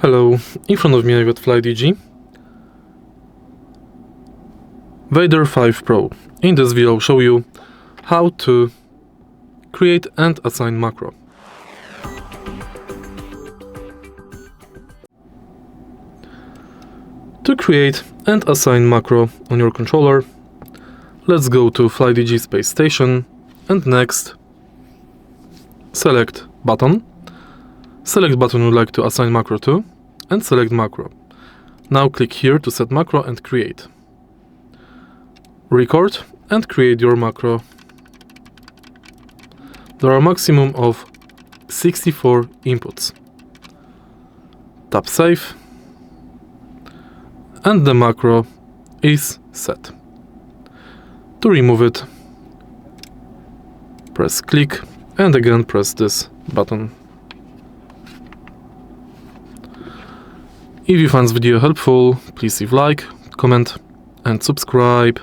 Hello, in front of me I got Flydigi Vader 5 Pro. In this video I'll show you how to create and assign macro. To create and assign macro on your controller, let's go to Flydigi Space Station and next select button. Select button you would like to assign macro to and select macro. Now click here to set macro and create. Record and create your macro. There are a maximum of 64 inputs. Tap save and the macro is set. To remove it, press click and again press this button. If you found this video helpful, please leave like, comment and subscribe.